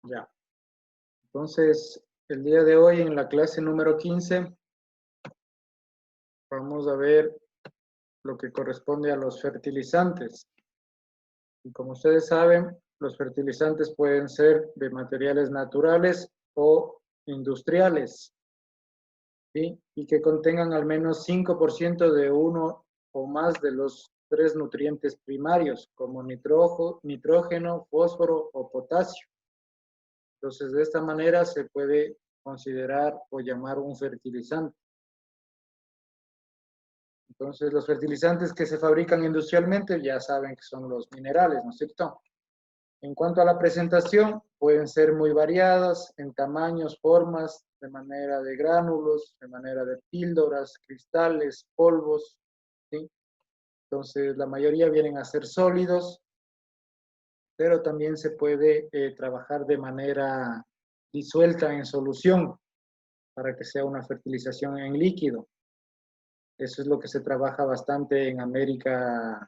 Ya. Entonces, el día de hoy en la clase número 15 vamos a ver lo que corresponde a los fertilizantes. Y como ustedes saben, los fertilizantes pueden ser de materiales naturales o industriales, ¿sí? Y que contengan al menos 5% de uno o más de los tres nutrientes primarios, como nitrógeno, fósforo o potasio. Entonces, de esta manera se puede considerar o llamar un fertilizante. Entonces, los fertilizantes que se fabrican industrialmente ya saben que son los minerales, ¿no es cierto? En cuanto a la presentación, pueden ser muy variadas en tamaños, formas, de manera de gránulos, de manera de píldoras, cristales, polvos, ¿sí? Entonces, la mayoría vienen a ser sólidos, pero también se puede trabajar de manera disuelta en solución para que sea una fertilización en líquido. Eso es lo que se trabaja bastante en América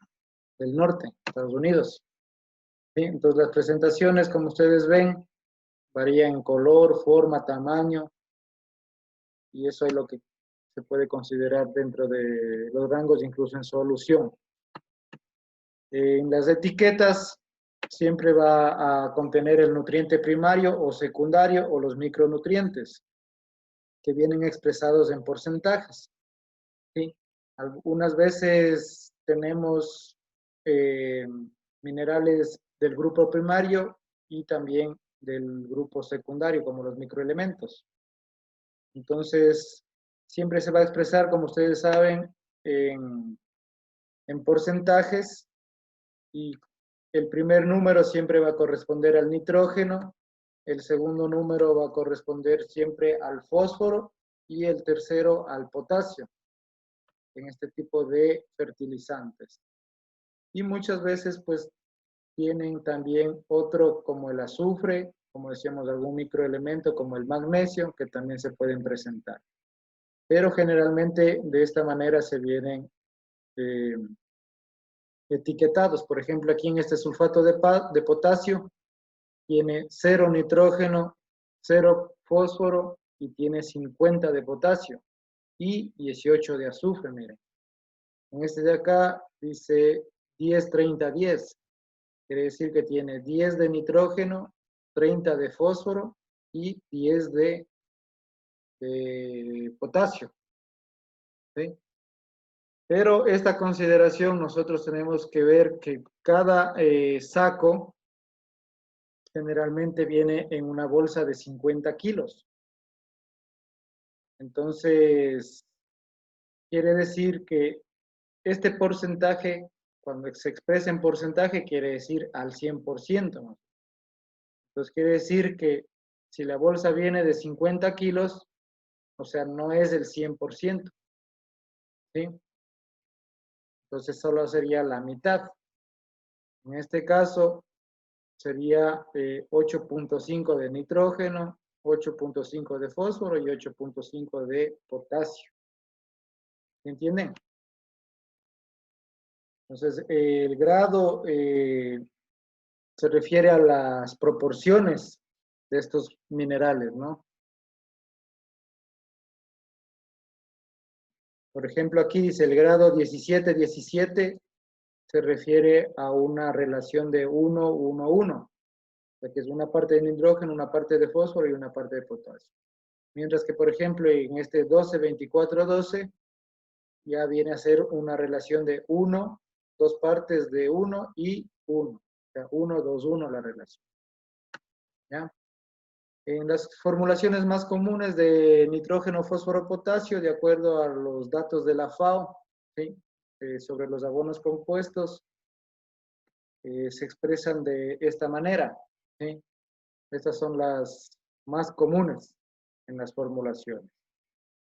del Norte, Estados Unidos. ¿Sí? Entonces las presentaciones, como ustedes ven, varían en color, forma, tamaño, y eso es lo que se puede considerar dentro de los rangos, incluso en solución. En las etiquetas siempre va a contener el nutriente primario o secundario o los micronutrientes, que vienen expresados en porcentajes. ¿Sí? Algunas veces tenemos minerales del grupo primario y también del grupo secundario, como los microelementos. Entonces, siempre se va a expresar, como ustedes saben, en porcentajes, y el primer número siempre va a corresponder al nitrógeno, el segundo número va a corresponder siempre al fósforo y el tercero al potasio en este tipo de fertilizantes. Y muchas veces pues tienen también otro como el azufre, como decíamos, algún microelemento como el magnesio, que también se pueden presentar. Pero generalmente de esta manera se vienen etiquetados. Por ejemplo, aquí en este sulfato de potasio tiene 0 nitrógeno, 0 fósforo y tiene 50 de potasio y 18 de azufre, miren. En este de acá dice 10, 30, 10. Quiere decir que tiene 10 de nitrógeno, 30 de fósforo y 10 de potasio. ¿Sí? Pero esta consideración nosotros tenemos que ver que cada saco generalmente viene en una bolsa de 50 kilos. Entonces, quiere decir que este porcentaje, cuando se expresa en porcentaje, quiere decir al 100%, ¿no? Entonces, quiere decir que si la bolsa viene de 50 kilos, o sea, no es el 100%, ¿sí? Entonces, solo sería la mitad. En este caso, sería 8.5 de nitrógeno, 8.5 de fósforo y 8.5 de potasio. ¿Entienden? Entonces, el grado se refiere a las proporciones de estos minerales, ¿no? Por ejemplo, aquí dice el grado 17-17 se refiere a una relación de 1-1-1, o sea, que es una parte de nitrógeno, una parte de fósforo y una parte de potasio. Mientras que, por ejemplo, en este 12-24-12 ya viene a ser una relación de 1, dos partes de 1 y 1. O sea, 1, 2, 1 la relación. ¿Ya? En las formulaciones más comunes de nitrógeno, fósforo, potasio, de acuerdo a los datos de la FAO, ¿sí? Sobre los abonos compuestos, se expresan de esta manera, ¿sí? Estas son las más comunes en las formulaciones.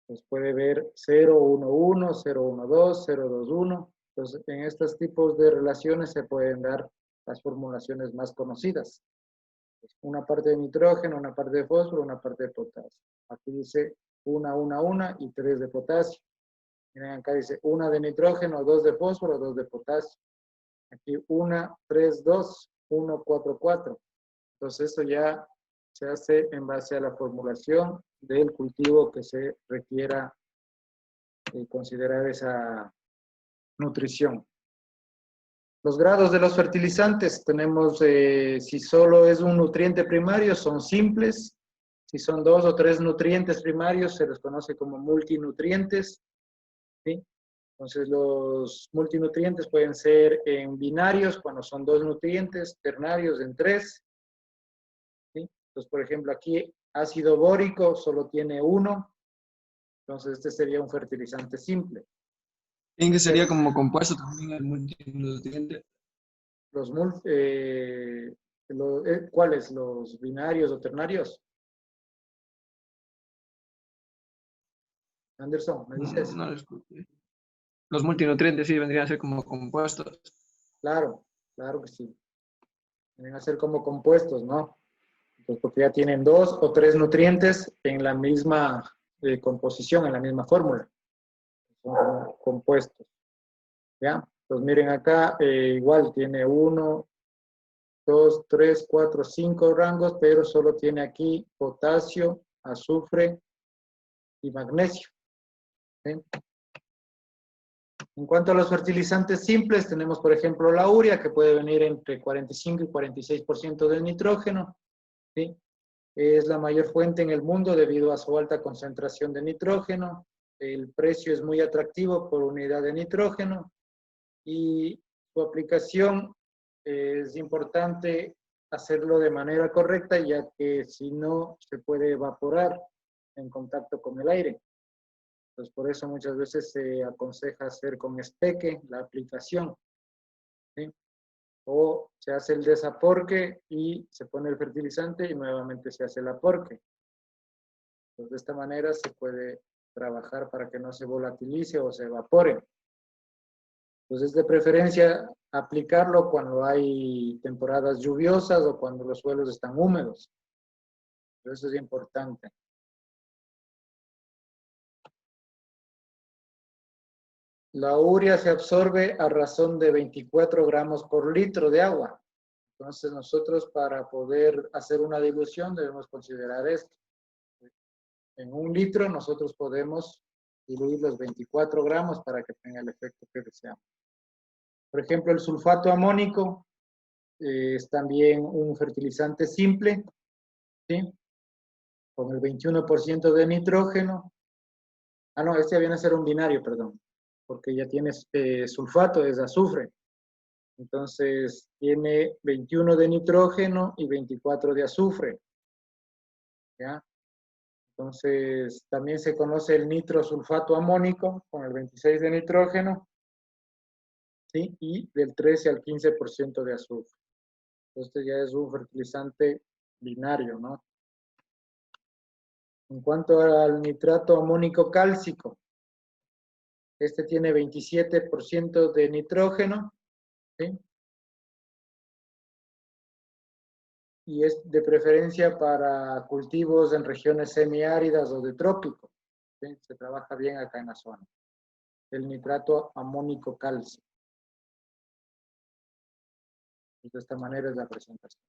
Pues puede ver 0,11, 0,12, 0,21. Entonces, en estos tipos de relaciones se pueden dar las formulaciones más conocidas. Una parte de nitrógeno, una parte de fósforo, una parte de potasio. Aquí dice 1 y 3 de potasio. Miren, acá dice 1 de nitrógeno, 2 de fósforo, 2 de potasio. Aquí 1, 3, 2, 1, 4, 4. Entonces esto ya se hace en base a la formulación del cultivo que se requiera considerar esa nutrición. Los grados de los fertilizantes tenemos, si solo es un nutriente primario, son simples. Si son 2 o 3 nutrientes primarios, se les conoce como multinutrientes, ¿sí? Entonces, los multinutrientes pueden ser en binarios, cuando son 2 nutrientes, ternarios en 3. ¿Sí? Entonces, por ejemplo, aquí ácido bórico solo tiene 1. Entonces, este sería un fertilizante simple. ¿En que sería como compuesto también el multinutriente? ¿Cuáles? ¿Los binarios o ternarios? Anderson, ¿me dices? No lo escuché. Los multinutrientes sí vendrían a ser como compuestos. Claro, claro que sí. Vienen a ser como compuestos, ¿no? Pues porque ya tienen 2 o 3 nutrientes en la misma composición, en la misma fórmula. Son como compuestos. ¿Ya? Pues miren acá, igual tiene 1, 2, 3, 4, 5 rangos, pero solo tiene aquí potasio, azufre y magnesio. ¿Sí? En cuanto a los fertilizantes simples, tenemos por ejemplo la urea, que puede venir entre 45 y 46% de nitrógeno. ¿Sí? Es la mayor fuente en el mundo debido a su alta concentración de nitrógeno. El precio es muy atractivo por unidad de nitrógeno y su aplicación es importante hacerlo de manera correcta, ya que si no se puede evaporar en contacto con el aire. Entonces, por eso muchas veces se aconseja hacer con espeque la aplicación, ¿sí? O se hace el desaporque y se pone el fertilizante y nuevamente se hace el aporque. Entonces, de esta manera se puede trabajar para que no se volatilice o se evapore. Entonces, de preferencia, aplicarlo cuando hay temporadas lluviosas o cuando los suelos están húmedos. Eso es importante. La urea se absorbe a razón de 24 gramos por litro de agua. Entonces, nosotros para poder hacer una dilución debemos considerar esto. En 1 litro nosotros podemos diluir los 24 gramos para que tenga el efecto que deseamos. Por ejemplo, el sulfato amónico es también un fertilizante simple, ¿sí? Con el 21% de nitrógeno. Ah, no, este viene a ser un binario, perdón, porque ya tiene sulfato, es azufre. Entonces, tiene 21 de nitrógeno y 24 de azufre. ¿Ya? Entonces, también se conoce el nitrosulfato amónico con el 26 de nitrógeno, ¿sí? Y del 13 al 15% de azufre. Este ya es un fertilizante binario, ¿no? En cuanto al nitrato amónico cálcico, este tiene 27% de nitrógeno, ¿sí? Y es de preferencia para cultivos en regiones semiáridas o de trópico, ¿sí? Se trabaja bien acá en la zona. El nitrato amónico cálcico. Y de esta manera es la presentación.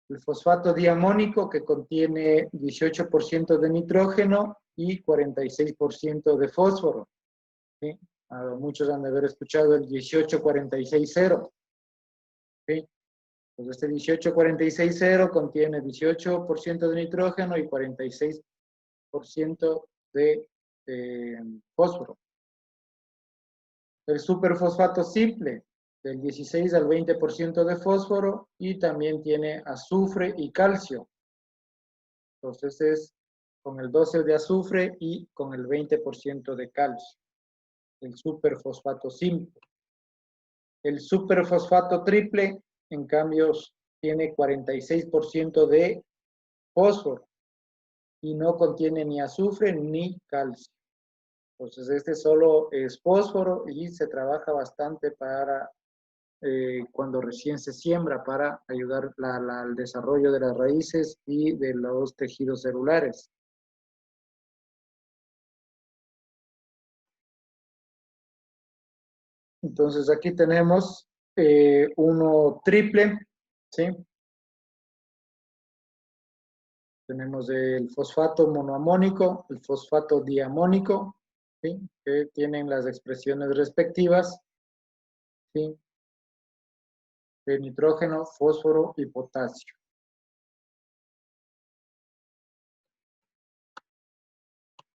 El fosfato diamónico, que contiene 18% de nitrógeno y 46% de fósforo. ¿Sí? Muchos han de haber escuchado el 18-46-0. ¿Sí? Pues este 18-46-0 contiene 18% de nitrógeno y 46% de fósforo. El superfosfato simple, del 16 al 20% de fósforo y también tiene azufre y calcio. Entonces es con el 12 de azufre y con el 20% de calcio. El superfosfato simple. El superfosfato triple, en cambio, tiene 46% de fósforo y no contiene ni azufre ni calcio. Entonces este solo es fósforo y se trabaja bastante para cuando recién se siembra para ayudar al desarrollo de las raíces y de los tejidos celulares. Entonces aquí tenemos uno triple, ¿sí? Tenemos el fosfato monoamónico, el fosfato diamónico, ¿sí? Que tienen las expresiones respectivas, ¿sí? De nitrógeno, fósforo y potasio.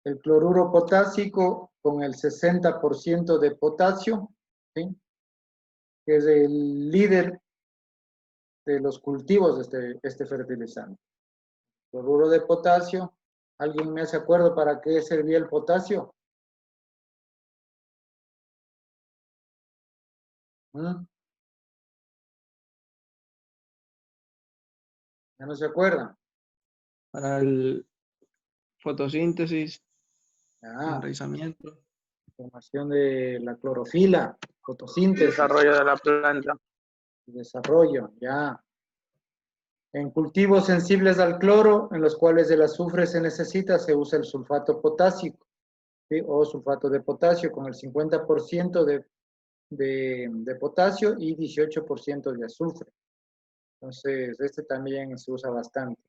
El cloruro potásico con el 60% de potasio, ¿sí? Que es el líder de los cultivos de este fertilizante. Cloruro de potasio. ¿Alguien me hace acuerdo para qué servía el potasio? ¿Mm? ¿Ya no se acuerdan? Para el fotosíntesis, Ah, enraizamiento. formación de la clorofila, fotosíntesis, Desarrollo de la planta. desarrollo, ya. En cultivos sensibles al cloro, en los cuales el azufre se necesita, se usa el sulfato potásico, ¿sí? O sulfato de potasio con el 50% de potasio y 18% de azufre. Entonces, este también se usa bastante.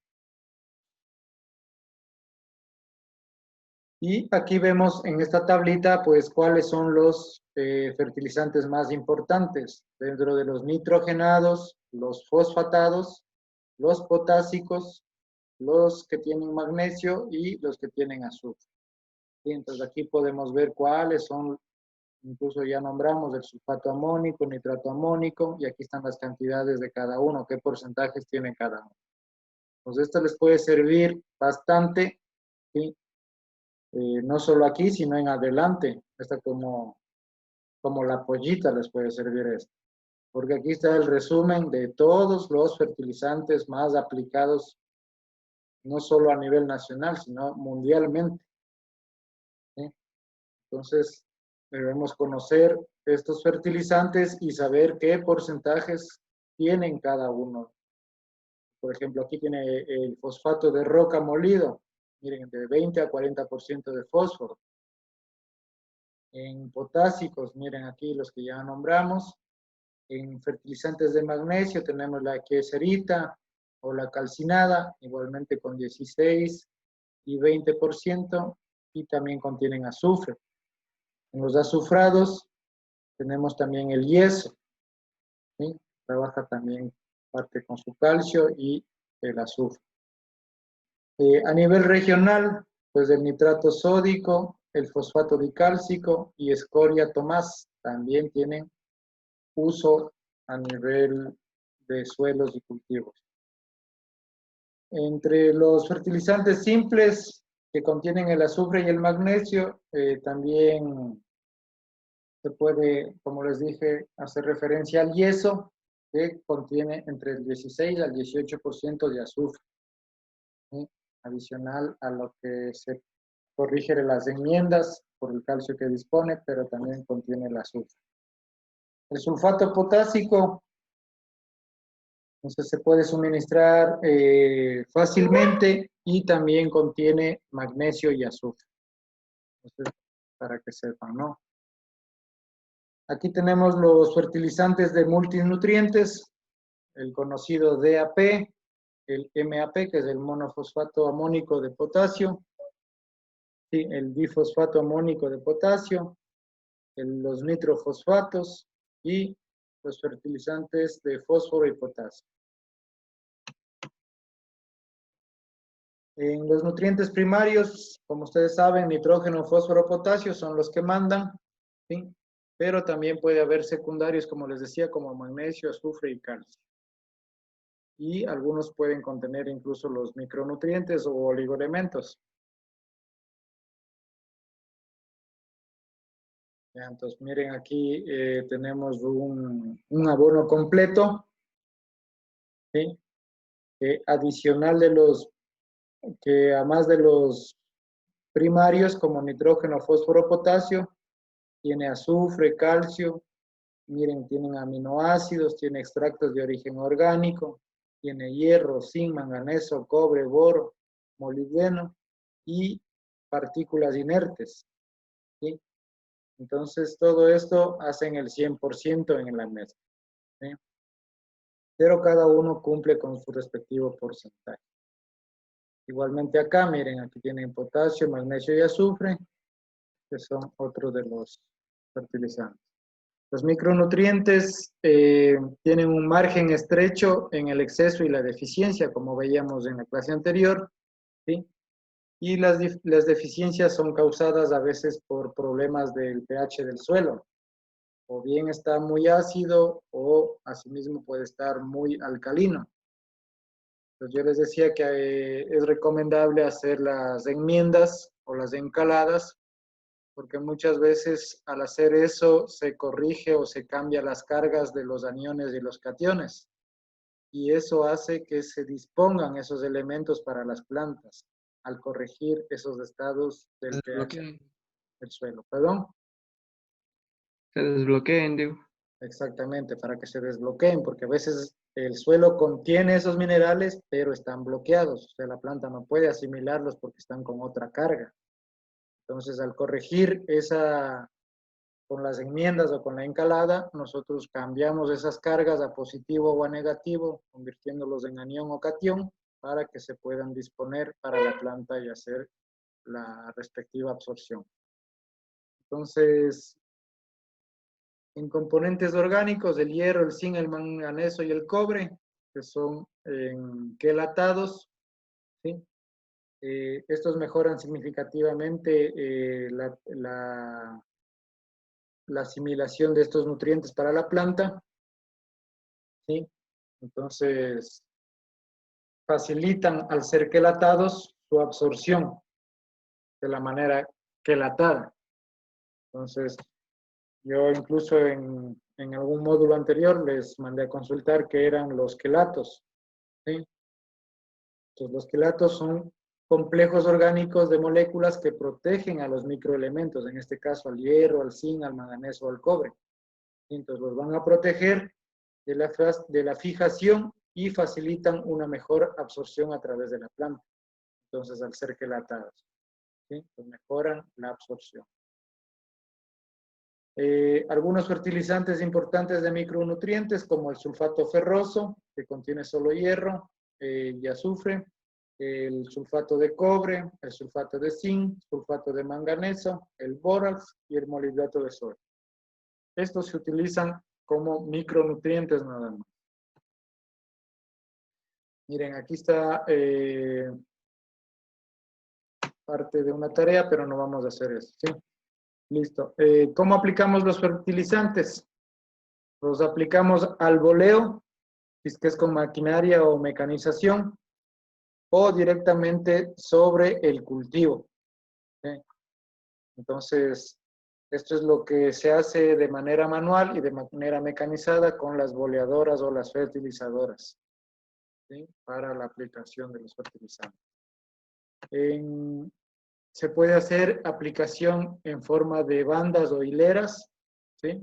Y aquí vemos en esta tablita, pues, cuáles son los fertilizantes más importantes dentro de los nitrogenados, los fosfatados, los potásicos, los que tienen magnesio y los que tienen azufre. ¿Sí? Entonces, aquí podemos ver cuáles son, incluso ya nombramos el sulfato amónico, nitrato amónico, y aquí están las cantidades de cada uno, qué porcentajes tiene cada uno. Entonces, esto les puede servir bastante, ¿sí? No solo aquí, sino en adelante. Esta como la pollita les puede servir esto. Porque aquí está el resumen de todos los fertilizantes más aplicados, no solo a nivel nacional, sino mundialmente. ¿Sí? Entonces, debemos conocer estos fertilizantes y saber qué porcentajes tienen cada uno. Por ejemplo, aquí tiene el fosfato de roca molido. Miren, de 20 a 40% de fósforo. En potásicos, miren aquí los que ya nombramos. En fertilizantes de magnesio tenemos la queserita o la calcinada, igualmente con 16 y 20%, y también contienen azufre. En los azufrados tenemos también el yeso, ¿sí? Trabaja también parte con su calcio y el azufre. A nivel regional, pues el nitrato sódico, el fosfato dicálcico y escoria tomás también tienen uso a nivel de suelos y cultivos. Entre los fertilizantes simples que contienen el azufre y el magnesio, también se puede, como les dije, hacer referencia al yeso, que contiene entre el 16 al 18% de azufre, ¿sí? Adicional a lo que se corrige las enmiendas por el calcio que dispone, pero también contiene el azufre. El sulfato potásico, entonces se puede suministrar fácilmente y también contiene magnesio y azufre. Entonces, para que sepan, ¿no? Aquí tenemos los fertilizantes de multinutrientes, el conocido DAP, el MAP, que es el monofosfato amónico de potasio, ¿sí? El difosfato amónico de potasio, los nitrofosfatos y los fertilizantes de fósforo y potasio. En los nutrientes primarios, como ustedes saben, nitrógeno, fósforo, potasio son los que mandan, ¿sí? Pero también puede haber secundarios, como les decía, como magnesio, azufre y calcio. Y algunos pueden contener incluso los micronutrientes o oligoelementos. Ya, entonces, miren, aquí tenemos un abono completo, ¿sí? Adicional de los que además de los primarios como nitrógeno, fósforo, potasio, tiene azufre, calcio, miren, tienen aminoácidos, tiene extractos de origen orgánico, tiene hierro, zinc, manganeso, cobre, boro, molibdeno y partículas inertes, ¿sí? Entonces, todo esto hacen el 100% en la mezcla, ¿sí? Pero cada uno cumple con su respectivo porcentaje. Igualmente acá, miren, aquí tienen potasio, magnesio y azufre, que son otros de los fertilizantes. Los micronutrientes tienen un margen estrecho en el exceso y la deficiencia, como veíamos en la clase anterior, ¿sí? Y las deficiencias son causadas a veces por problemas del pH del suelo. O bien está muy ácido o asimismo puede estar muy alcalino. Entonces yo les decía que es recomendable hacer las enmiendas o las encaladas, porque muchas veces al hacer eso se corrige o se cambia las cargas de los aniones y los cationes. Y eso hace que se dispongan esos elementos para las plantas al corregir esos estados Se del pH desbloqueen. del suelo. ¿Perdón? Se desbloqueen, digo. Exactamente, para que se desbloqueen, porque a veces el suelo contiene esos minerales, pero están bloqueados. O sea, la planta no puede asimilarlos porque están con otra carga. Entonces, al corregir esa, con las enmiendas o con la encalada, nosotros cambiamos esas cargas a positivo o a negativo, convirtiéndolos en anión o catión, para que se puedan disponer para la planta y hacer la respectiva absorción. Entonces, en componentes orgánicos, el hierro, el zinc, el manganeso y el cobre, que son quelatados, ¿sí? Estos mejoran significativamente la asimilación de estos nutrientes para la planta, ¿sí? Entonces, facilitan al ser quelatados su absorción de la manera quelatada. Entonces, yo incluso en algún módulo anterior les mandé a consultar qué eran los quelatos, ¿sí? Entonces, los quelatos son complejos orgánicos de moléculas que protegen a los microelementos, en este caso al hierro, al zinc, al manganeso, al cobre. Entonces, los van a proteger de la fijación y facilitan una mejor absorción a través de la planta. Entonces, al ser quelatados, ¿sí? Pues mejoran la absorción. Algunos fertilizantes importantes de micronutrientes, como el sulfato ferroso, que contiene solo hierro y azufre, el sulfato de cobre, el sulfato de zinc, sulfato de manganeso, el bórax y el molibdato de sodio. Estos se utilizan como micronutrientes nada más. Miren, aquí está parte de una tarea, pero no vamos a hacer eso, ¿sí? Listo. ¿Cómo aplicamos los fertilizantes? Los aplicamos al voleo, si es que es con maquinaria o mecanización, o directamente sobre el cultivo, ¿sí? Entonces, esto es lo que se hace de manera manual y de manera mecanizada con las boleadoras o las fertilizadoras, ¿sí? Para la aplicación de los fertilizantes. Se puede hacer aplicación en forma de bandas o hileras, ¿sí?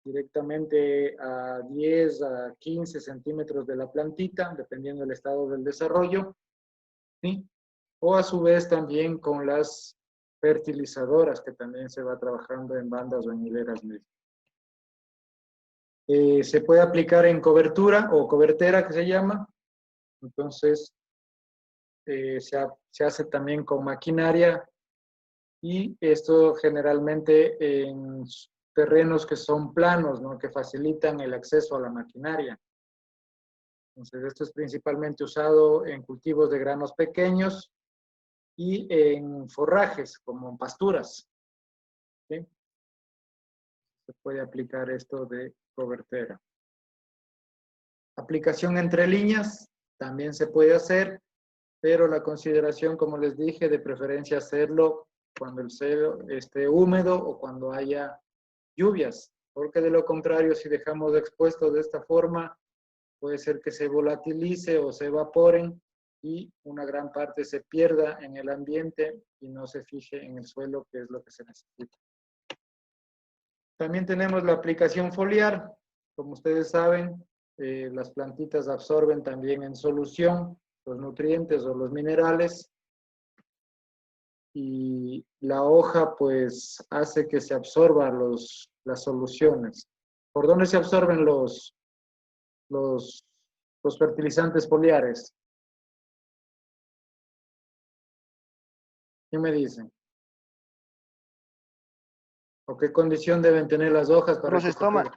Directamente a 10 a 15 centímetros de la plantita, dependiendo del estado del desarrollo, ¿sí? O a su vez también con las fertilizadoras, que también se va trabajando en bandas o en hileras mismas. Se puede aplicar en cobertura o cobertera, que se llama. Entonces, se hace también con maquinaria y esto generalmente en terrenos que son planos, ¿no? Que facilitan el acceso a la maquinaria. Entonces, esto es principalmente usado en cultivos de granos pequeños y en forrajes, como en pasturas, ¿sí? Se puede aplicar esto de cobertera. Aplicación entre líneas, también se puede hacer, pero la consideración, como les dije, de preferencia hacerlo cuando el suelo esté húmedo o cuando haya lluvias, porque de lo contrario, si dejamos expuesto de esta forma, puede ser que se volatilice o se evaporen y una gran parte se pierda en el ambiente y no se fije en el suelo, que es lo que se necesita. También tenemos la aplicación foliar. Como ustedes saben, las plantitas absorben también en solución los nutrientes o los minerales y la hoja pues hace que se absorban las soluciones. ¿Por dónde se absorben los fertilizantes foliares? ¿Qué me dicen? ¿O qué condición deben tener las hojas para Los que estomas.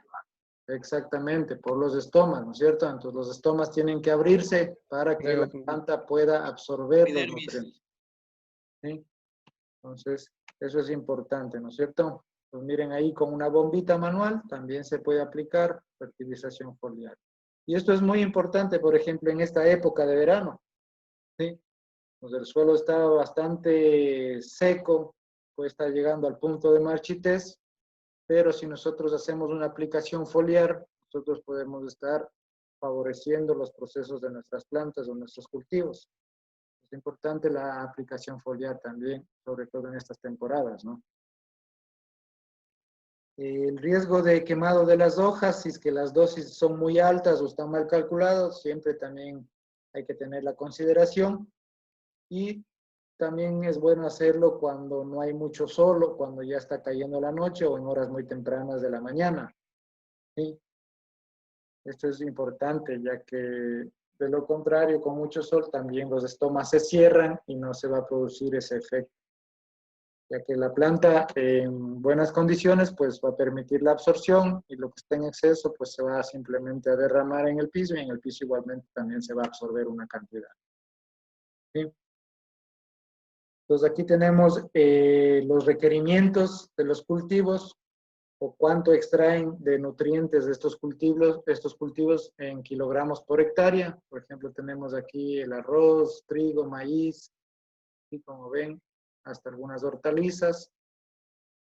Exactamente, por los estomas, ¿no es cierto? Entonces los estomas tienen que abrirse para que la planta pueda absorber los nutrientes. ¿Sí? Entonces, eso es importante, ¿no es cierto? Pues miren ahí con una bombita manual también se puede aplicar fertilización foliar. Y esto es muy importante, por ejemplo, en esta época de verano. ¿Sí? Pues el suelo está bastante seco, puede estar llegando al punto de marchitez, pero si nosotros hacemos una aplicación foliar, nosotros podemos estar favoreciendo los procesos de nuestras plantas o nuestros cultivos. Es importante la aplicación foliar también, sobre todo en estas temporadas, ¿no? El riesgo de quemado de las hojas, si es que las dosis son muy altas o están mal calculadas, siempre también hay que tener la consideración. Y también es bueno hacerlo cuando no hay mucho sol o cuando ya está cayendo la noche o en horas muy tempranas de la mañana. ¿Sí? Esto es importante, ya que de lo contrario, con mucho sol también los estomas se cierran y no se va a producir ese efecto. Ya que la planta en buenas condiciones pues va a permitir la absorción y lo que está en exceso pues se va simplemente a derramar en el piso y en el piso igualmente también se va a absorber una cantidad. ¿Sí? Entonces aquí tenemos los requerimientos de los cultivos o cuánto extraen de nutrientes de estos cultivos en kilogramos por hectárea. Por ejemplo, tenemos aquí el arroz, trigo, maíz, y como ven, hasta algunas hortalizas.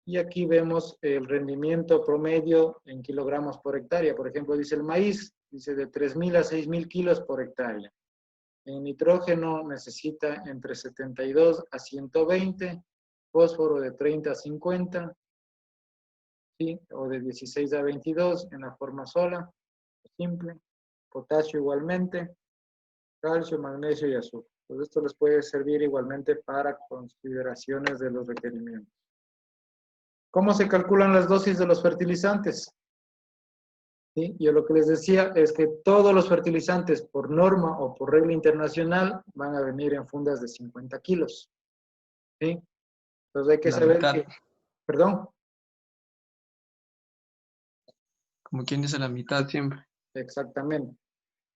Y aquí vemos el rendimiento promedio en kilogramos por hectárea. Por ejemplo, dice el maíz, dice de 3.000 a 6.000 kilos por hectárea. En nitrógeno necesita entre 72 a 120, fósforo de 30 a 50, ¿sí? O de 16 a 22 en la forma sola, simple, potasio igualmente, calcio, magnesio y azufre. Pues esto les puede servir igualmente para consideraciones de los requerimientos. ¿Cómo se calculan las dosis de los fertilizantes? ¿Sí? Yo lo que les decía es que todos los fertilizantes por norma o por regla internacional van a venir en fundas de 50 kilos. ¿Sí? Entonces hay que saber que... ¿Perdón? Como quien dice la mitad siempre. Exactamente.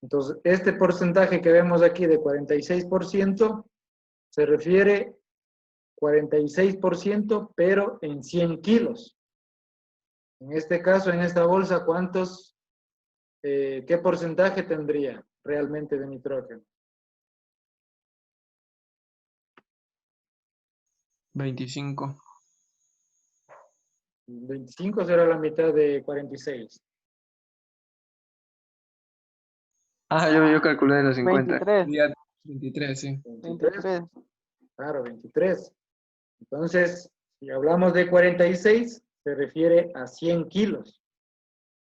Entonces, este porcentaje que vemos aquí de 46% se refiere 46%, pero en 100 kilos. En este caso, en esta bolsa, ¿qué porcentaje tendría realmente de nitrógeno? 25. 25 será la mitad de 46. Yo calculé los 50. 23. 23, sí. 23. Claro, 23. Entonces, si hablamos de 46, se refiere a 100 kilos.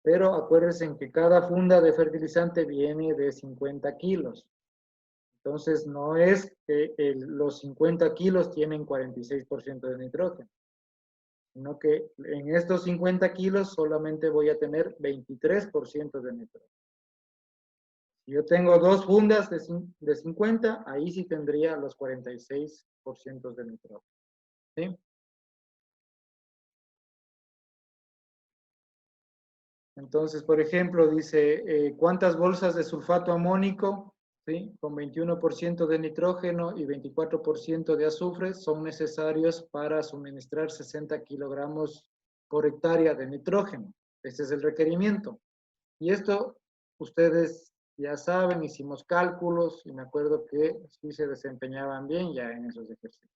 Pero acuérdense que cada funda de fertilizante viene de 50 kilos. Entonces, no es que los 50 kilos tienen 46% de nitrógeno, sino que en estos 50 kilos solamente voy a tener 23% de nitrógeno. Si yo tengo dos fundas de 50, ahí sí tendría los 46% de nitrógeno. ¿Sí? Entonces, por ejemplo, dice, ¿cuántas bolsas de sulfato amónico, ¿sí? Con 21% de nitrógeno y 24% de azufre son necesarios para suministrar 60 kilogramos por hectárea de nitrógeno? Ese es el requerimiento. Y esto ustedes ya saben, hicimos cálculos y me acuerdo que sí se desempeñaban bien ya en esos ejercicios.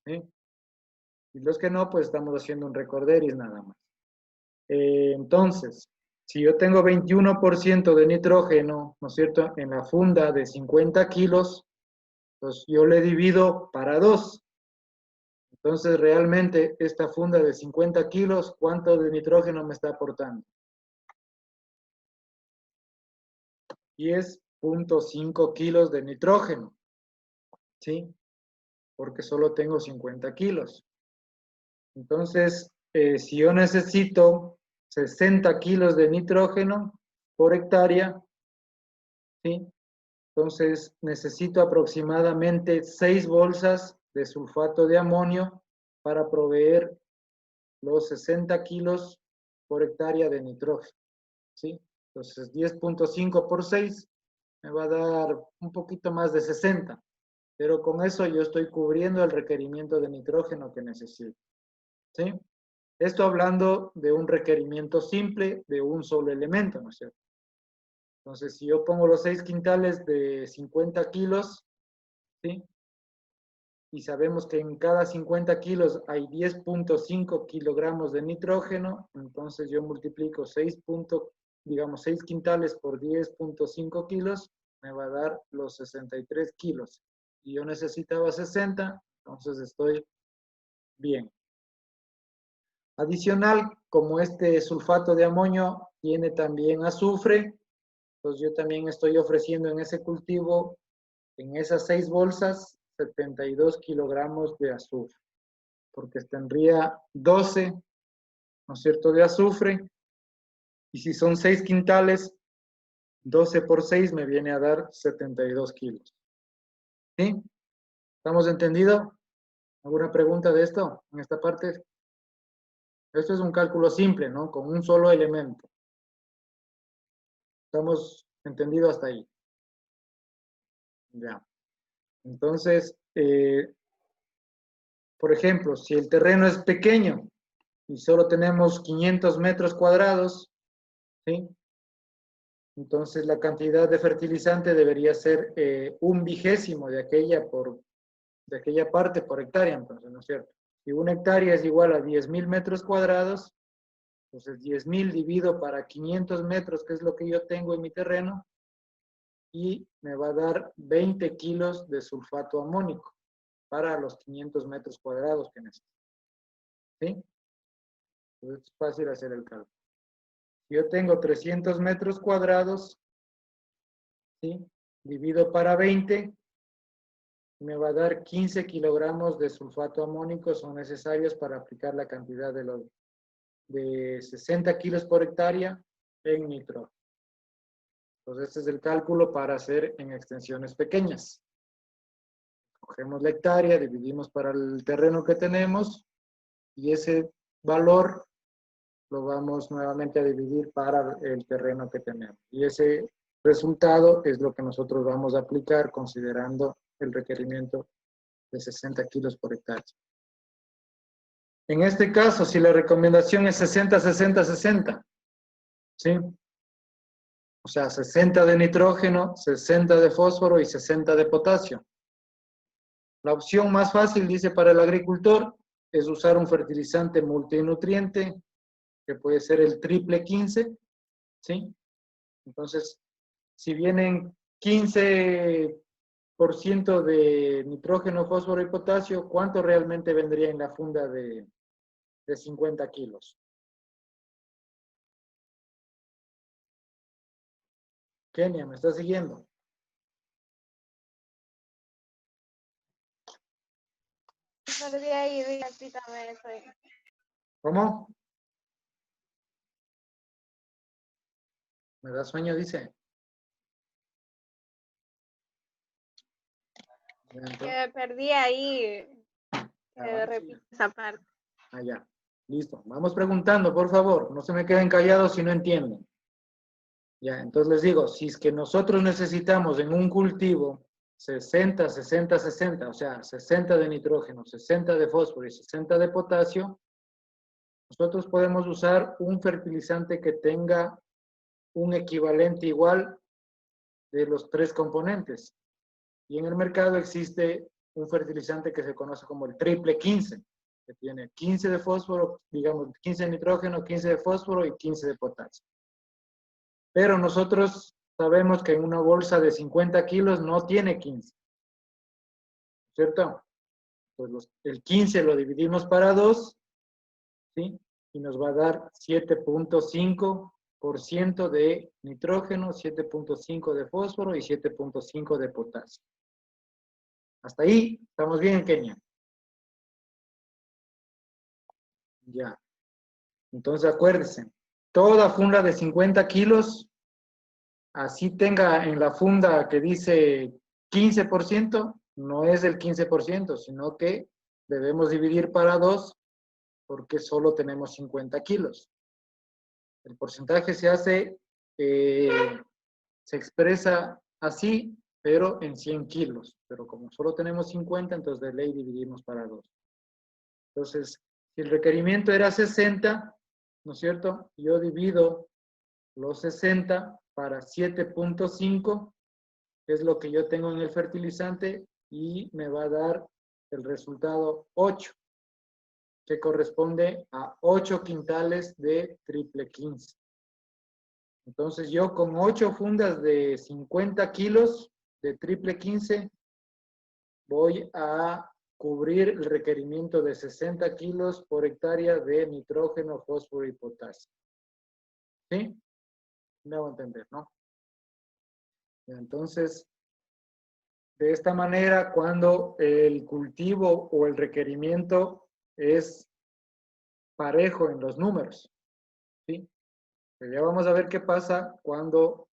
¿Sí? Y los que no, pues estamos haciendo un recorderis nada más. Entonces, si yo tengo 21% de nitrógeno, ¿no es cierto?, en la funda de 50 kilos, pues yo le divido para 2. Entonces, realmente, esta funda de 50 kilos, ¿cuánto de nitrógeno me está aportando? 10.5 kilos de nitrógeno, ¿sí? Porque solo tengo 50 kilos. Entonces, si yo necesito 60 kilos de nitrógeno por hectárea, ¿sí? Entonces necesito aproximadamente 6 bolsas de sulfato de amonio para proveer los 60 kilos por hectárea de nitrógeno, ¿sí? Entonces 10.5 por 6 me va a dar un poquito más de 60, pero con eso yo estoy cubriendo el requerimiento de nitrógeno que necesito, ¿sí? Esto hablando de un requerimiento simple de un solo elemento, ¿no es cierto? Entonces, si yo pongo los 6 quintales de 50 kilos, ¿sí? Y sabemos que en cada 50 kilos hay 10.5 kilogramos de nitrógeno, entonces yo multiplico 6 quintales por 10.5 kilos, me va a dar los 63 kilos. Y yo necesitaba 60, entonces estoy bien. Adicional, como este sulfato de amonio tiene también azufre, pues yo también estoy ofreciendo en ese cultivo, en esas 6 bolsas, 72 kilogramos de azufre, porque tendría 12, ¿no es cierto?, de azufre, y si son 6 quintales, 12 por 6 me viene a dar 72 kilos. ¿Sí? ¿Estamos entendidos? ¿Alguna pregunta de esto, en esta parte? Esto es un cálculo simple, ¿no?, con un solo elemento. ¿Estamos entendidos hasta ahí? Ya. Entonces, por ejemplo, si el terreno es pequeño y solo tenemos 500 metros cuadrados, ¿sí? Entonces la cantidad de fertilizante debería ser 1/20 de aquella parte por hectárea, entonces, ¿no es cierto? Si una hectárea es igual a 10.000 metros cuadrados, entonces 10.000 divido para 500 metros, que es lo que yo tengo en mi terreno, y me va a dar 20 kilos de sulfato amónico para los 500 metros cuadrados que necesito. ¿Sí? Entonces es fácil hacer el cálculo. Si yo tengo 300 metros cuadrados, ¿sí?, divido para 20, me va a dar 15 kilogramos de sulfato amónico, son necesarios para aplicar la cantidad de 60 kilos por hectárea en nitrógeno. Entonces este es el cálculo para hacer en extensiones pequeñas. Cogemos la hectárea, dividimos para el terreno que tenemos y ese valor lo vamos nuevamente a dividir para el terreno que tenemos. Y ese resultado es lo que nosotros vamos a aplicar considerando el requerimiento de 60 kilos por hectárea. En este caso, si la recomendación es 60, 60, 60, ¿sí? O sea, 60 de nitrógeno, 60 de fósforo y 60 de potasio. La opción más fácil, dice, para el agricultor es usar un fertilizante multinutriente que puede ser el triple 15, ¿sí? Entonces, si vienen 15% de nitrógeno, fósforo y potasio, ¿cuánto realmente vendría en la funda de 50 kilos? Kenia, ¿me está siguiendo? ¿Cómo? ¿Me da sueño, dice? Que perdí ahí. Repito esa parte. Ah, ya. Listo. Vamos preguntando, por favor. No se me queden callados si no entienden. Ya, entonces les digo, si es que nosotros necesitamos en un cultivo 60, 60, 60, o sea, 60 de nitrógeno, 60 de fósforo y 60 de potasio, nosotros podemos usar un fertilizante que tenga un equivalente igual de los 3 componentes. Y en el mercado existe un fertilizante que se conoce como el triple 15, que tiene 15 de fósforo, digamos 15 de nitrógeno, 15 de fósforo y 15 de potasio. Pero nosotros sabemos que en una bolsa de 50 kilos no tiene 15, ¿cierto? Pues el 15 lo dividimos para 2, ¿sí? Y nos va a dar 7.5% de nitrógeno, 7.5 de fósforo y 7.5 de potasio. Hasta ahí, ¿estamos bien, Kenia? Ya. Entonces acuérdense, toda funda de 50 kilos, así tenga en la funda que dice 15%, no es el 15%, sino que debemos dividir para 2 porque solo tenemos 50 kilos. El porcentaje se hace, se expresa así, pero en 100 kilos. Pero como solo tenemos 50, entonces de ley dividimos para 2. Entonces, si el requerimiento era 60, ¿no es cierto? Yo divido los 60 para 7.5, que es lo que yo tengo en el fertilizante, y me va a dar el resultado 8, que corresponde a 8 quintales de triple 15. Entonces yo con 8 fundas de 50 kilos de triple 15 voy a cubrir el requerimiento de 60 kilos por hectárea de nitrógeno, fósforo y potasio. ¿Sí? Me hago entender, ¿no? Entonces, de esta manera, cuando el cultivo o el requerimiento es parejo en los números, ¿sí? Pero ya vamos a ver qué pasa cuando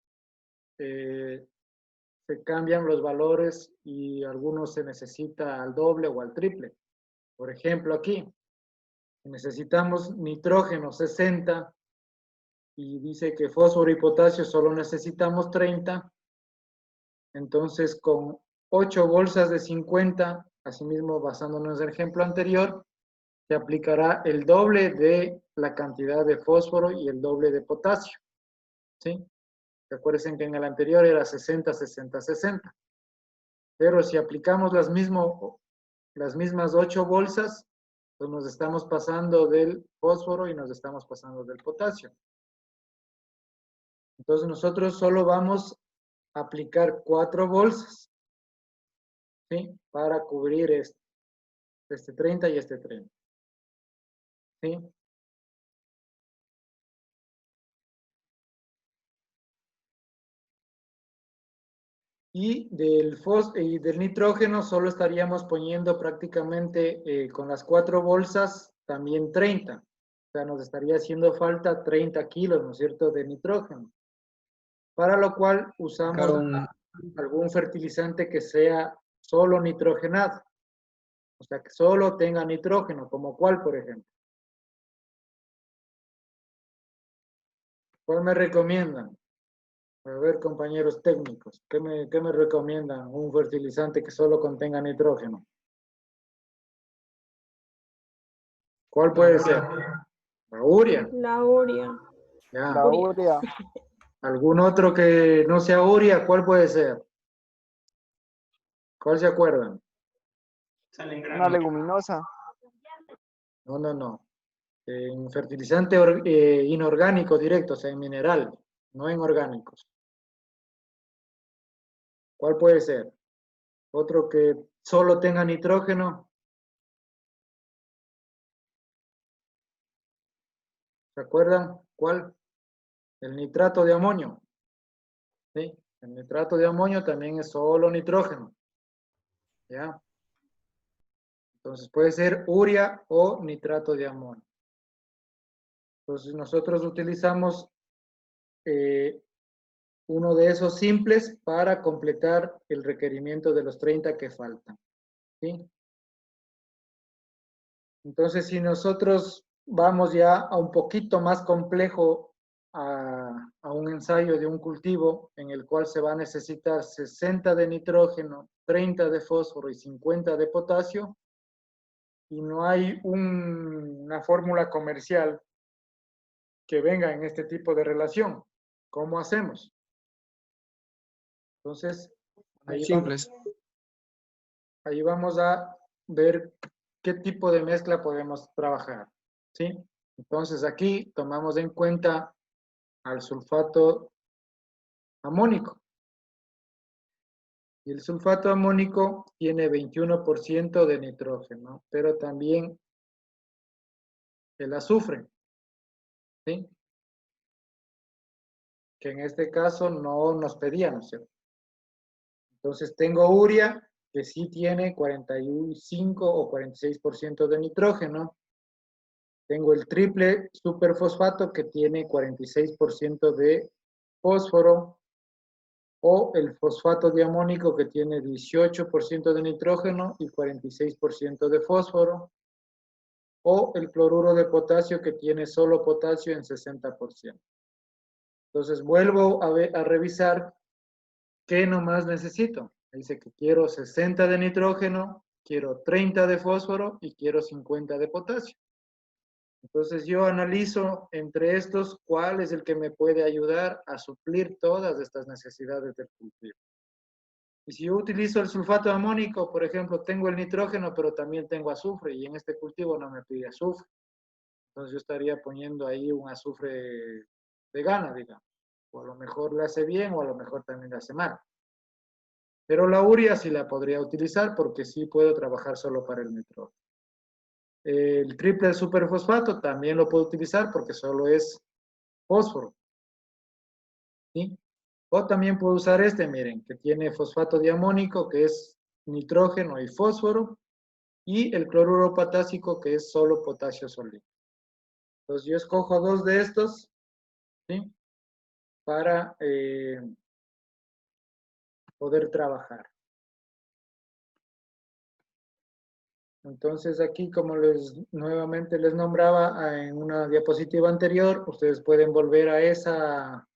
se cambian los valores y algunos se necesita al doble o al triple. Por ejemplo, aquí necesitamos nitrógeno 60 y dice que fósforo y potasio solo necesitamos 30. Entonces, con 8 bolsas de 50, asimismo basándonos en el ejemplo anterior, se aplicará el doble de la cantidad de fósforo y el doble de potasio. ¿Sí? Recuerden que en el anterior era 60, 60, 60. Pero si aplicamos las mismas 8 bolsas, pues nos estamos pasando del fósforo y nos estamos pasando del potasio. Entonces nosotros solo vamos a aplicar 4 bolsas, ¿sí? Para cubrir este 30 y este 30. ¿Sí? Y del nitrógeno solo estaríamos poniendo prácticamente con las 4 bolsas también 30. O sea, nos estaría haciendo falta 30 kilos, ¿no es cierto?, de nitrógeno. Para lo cual usamos algún fertilizante que sea solo nitrogenado. O sea, que solo tenga nitrógeno, como cuál, por ejemplo. ¿Cuál me recomiendan? A ver, compañeros técnicos, ¿qué me recomiendan? Un fertilizante que solo contenga nitrógeno. ¿Cuál puede ser? La urea. La urea. Ya. La urea. ¿Algún otro que no sea urea? ¿Cuál puede ser? ¿Cuál se acuerdan? Una leguminosa. No, no, no. En fertilizante inorgánico directo, o sea, en mineral, no en orgánicos. ¿Cuál puede ser? Otro que solo tenga nitrógeno. ¿Se acuerdan? ¿Cuál? El nitrato de amonio. ¿Sí? El nitrato de amonio también es solo nitrógeno. ¿Ya? Entonces puede ser urea o nitrato de amonio. Entonces nosotros utilizamos uno de esos simples para completar el requerimiento de los 30 que faltan. ¿Sí? Entonces, si nosotros vamos ya a un poquito más complejo, a un ensayo de un cultivo en el cual se va a necesitar 60 de nitrógeno, 30 de fósforo y 50 de potasio, y no hay una fórmula comercial que venga en este tipo de relación, ¿cómo hacemos? Entonces, ahí vamos a ver qué tipo de mezcla podemos trabajar, ¿sí? Entonces aquí tomamos en cuenta al sulfato amónico. Y el sulfato amónico tiene 21% de nitrógeno, pero también el azufre, ¿sí? Que en este caso no nos pedían, ¿no es cierto? Entonces tengo urea, que sí tiene 45 o 46% de nitrógeno. Tengo el triple superfosfato, que tiene 46% de fósforo. o el fosfato diamónico que tiene 18% de nitrógeno y 46% de fósforo, o el cloruro de potasio que tiene solo potasio en 60%. Entonces vuelvo a revisar qué nomás necesito. Dice que quiero 60 de nitrógeno, quiero 30 de fósforo y quiero 50 de potasio. Entonces yo analizo entre estos cuál es el que me puede ayudar a suplir todas estas necesidades del cultivo. Y si yo utilizo el sulfato amónico, por ejemplo, tengo el nitrógeno, pero también tengo azufre, y en este cultivo no me pide azufre. Entonces yo estaría poniendo ahí un azufre de gana, digamos. O a lo mejor le hace bien, o a lo mejor también le hace mal. Pero la urea sí la podría utilizar, porque sí puedo trabajar solo para el nitrógeno. El triple superfosfato también lo puedo utilizar, porque solo es fósforo. ¿Sí? O también puedo usar este, miren, que tiene fosfato diamónico, que es nitrógeno y fósforo, y el cloruro potásico, que es solo potasio sólido. Entonces yo escojo dos de estos, ¿sí? Para poder trabajar. Entonces aquí, como nuevamente les nombraba en una diapositiva anterior, ustedes pueden volver a esa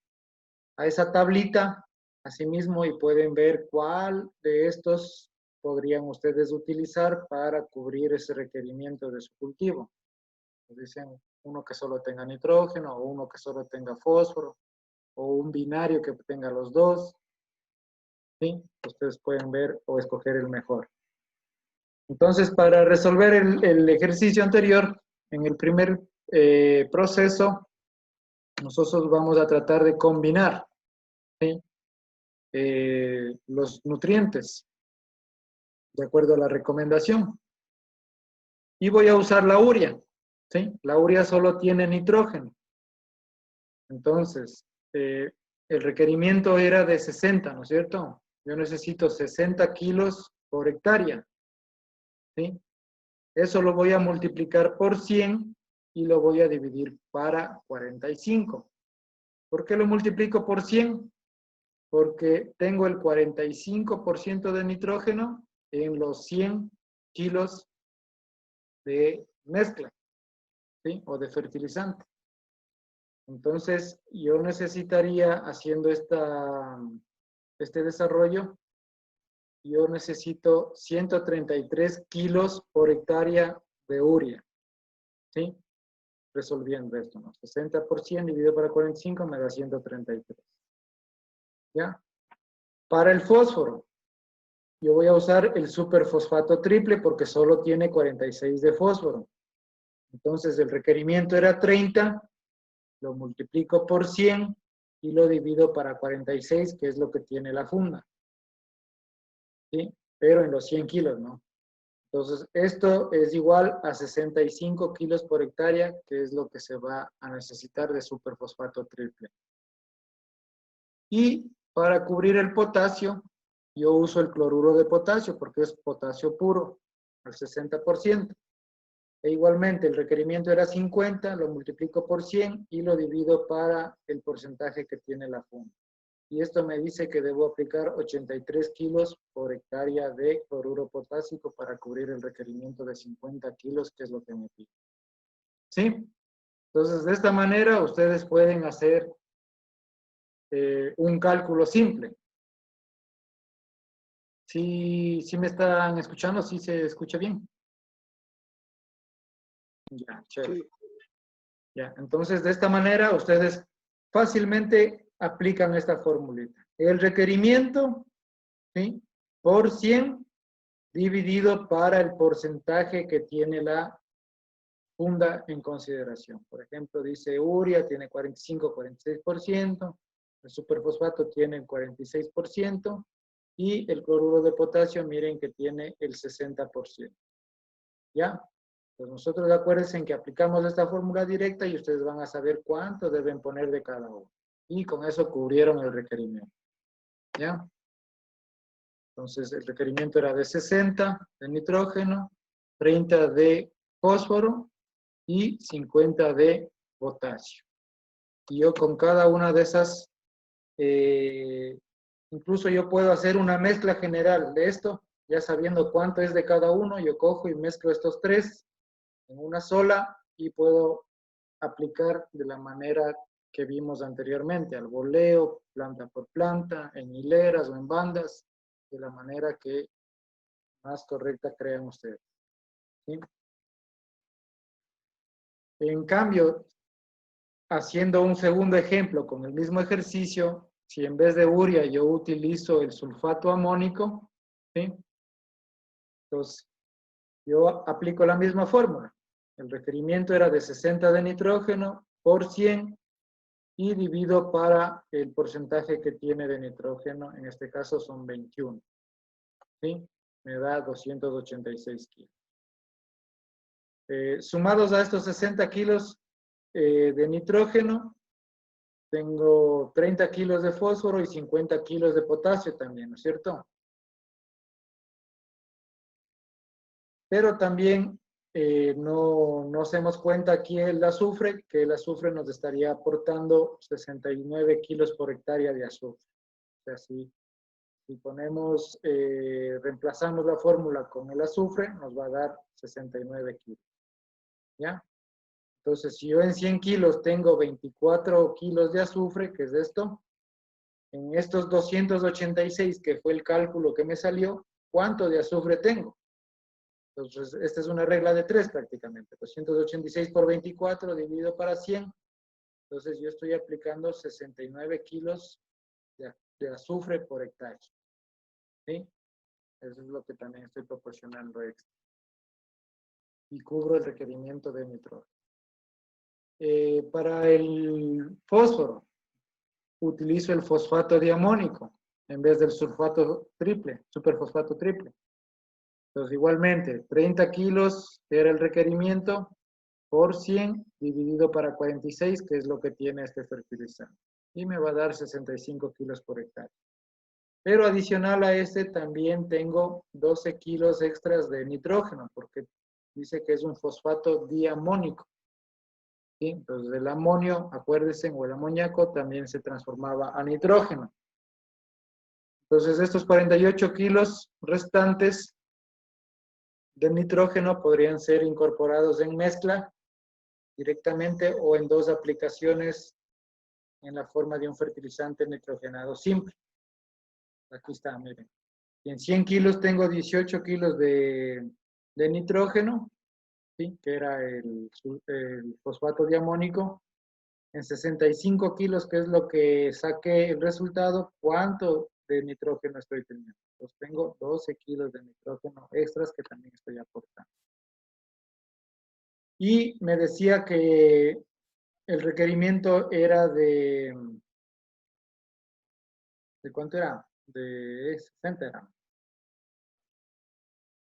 tablita, asimismo, y pueden ver cuál de estos podrían ustedes utilizar para cubrir ese requerimiento de su cultivo. Dicen uno que solo tenga nitrógeno, o uno que solo tenga fósforo, o un binario que tenga los dos. ¿Sí? Ustedes pueden ver o escoger el mejor. Entonces, para resolver el ejercicio anterior, en el primer proceso, nosotros vamos a tratar de combinar, ¿sí? Los nutrientes, de acuerdo a la recomendación. Y voy a usar la urea, ¿sí? La urea solo tiene nitrógeno. Entonces, el requerimiento era de 60, ¿no es cierto? Yo necesito 60 kilos por hectárea, ¿sí? Eso lo voy a multiplicar por 100 y lo voy a dividir para 45. ¿Por qué lo multiplico por 100? Porque tengo el 45% de nitrógeno en los 100 kilos de mezcla, ¿sí? O de fertilizante. Entonces, yo necesitaría, haciendo este desarrollo, yo necesito 133 kilos por hectárea de urea, ¿sí? Resolviendo esto, ¿no? 60% dividido para 45 me da 133. ¿Ya? Para el fósforo, yo voy a usar el superfosfato triple porque solo tiene 46 de fósforo. Entonces, el requerimiento era 30, lo multiplico por 100 y lo divido para 46, que es lo que tiene la funda. ¿Sí? Pero en los 100 kilos, ¿no? Entonces, esto es igual a 65 kilos por hectárea, que es lo que se va a necesitar de superfosfato triple. Y para cubrir el potasio, yo uso el cloruro de potasio, porque es potasio puro, al 60%. E igualmente, el requerimiento era 50, lo multiplico por 100 y lo divido para el porcentaje que tiene la funda. Y esto me dice que debo aplicar 83 kilos por hectárea de cloruro potásico para cubrir el requerimiento de 50 kilos, que es lo que me pide. ¿Sí? Entonces, de esta manera, ustedes pueden hacer un cálculo simple. ¿Sí me están escuchando? ¿Sí se escucha bien? Ya, chévere. Ya, entonces, de esta manera, ustedes fácilmente aplican esta formulita. El requerimiento, ¿sí? Por 100 dividido para el porcentaje que tiene la funda en consideración. Por ejemplo, dice urea tiene 45-46%, el superfosfato tiene el 46% y el cloruro de potasio, miren que tiene el 60%. ¿Ya? Pues nosotros acuérdense en que aplicamos esta fórmula directa y ustedes van a saber cuánto deben poner de cada uno. Y con eso cubrieron el requerimiento. ¿Ya? Entonces, el requerimiento era de 60 de nitrógeno, 30 de fósforo y 50 de potasio. Y yo con cada una de esas Incluso yo puedo hacer una mezcla general de esto, ya sabiendo cuánto es de cada uno, yo cojo y mezclo estos tres en una sola y puedo aplicar de la manera que vimos anteriormente, al voleo, planta por planta, en hileras o en bandas, de la manera que más correcta crean ustedes. ¿Sí? En cambio, haciendo un segundo ejemplo con el mismo ejercicio, si en vez de urea yo utilizo el sulfato amónico, ¿sí? Entonces, yo aplico la misma fórmula. El requerimiento era de 60 de nitrógeno por 100 y divido para el porcentaje que tiene de nitrógeno, en este caso son 21. ¿Sí? Me da 286 kilos. Sumados a estos 60 kilos de nitrógeno, tengo 30 kilos de fósforo y 50 kilos de potasio también, ¿no es cierto? Pero también no nos hemos cuenta aquí el azufre, que el azufre nos estaría aportando 69 kilos por hectárea de azufre. O sea, si ponemos, reemplazamos la fórmula con el azufre, nos va a dar 69 kilos. ¿Ya? Entonces, si yo en 100 kilos tengo 24 kilos de azufre, que es esto, en estos 286, que fue el cálculo que me salió, ¿cuánto de azufre tengo? Entonces, esta es una regla de 3 prácticamente. 286 por 24 dividido para 100. Entonces, yo estoy aplicando 69 kilos de azufre por hectárea. ¿Sí? Eso es lo que también estoy proporcionando extra. Y cubro el requerimiento de nitrógeno. Para el fósforo, utilizo el fosfato diamónico en vez del sulfato triple, superfosfato triple. Entonces, igualmente, 30 kilos era el requerimiento por 100 dividido para 46, que es lo que tiene este fertilizante. Y me va a dar 65 kilos por hectárea. Pero adicional a este también tengo 12 kilos extras de nitrógeno, porque dice que es un fosfato diamónico. ¿Sí? Entonces el amonio, acuérdense, o el amoníaco también se transformaba a nitrógeno. Entonces estos 48 kilos restantes de nitrógeno podrían ser incorporados en mezcla directamente o en dos aplicaciones en la forma de un fertilizante nitrogenado simple. Aquí está, miren. Y en 100 kilos tengo 18 kilos de nitrógeno, ¿sí? Que era el fosfato diamónico. En 65 kilos, que es lo que saqué el resultado, ¿cuánto de nitrógeno estoy teniendo? Pues tengo 12 kilos de nitrógeno extras que también estoy aportando. Y me decía que el requerimiento era ¿de cuánto era? De 60 era.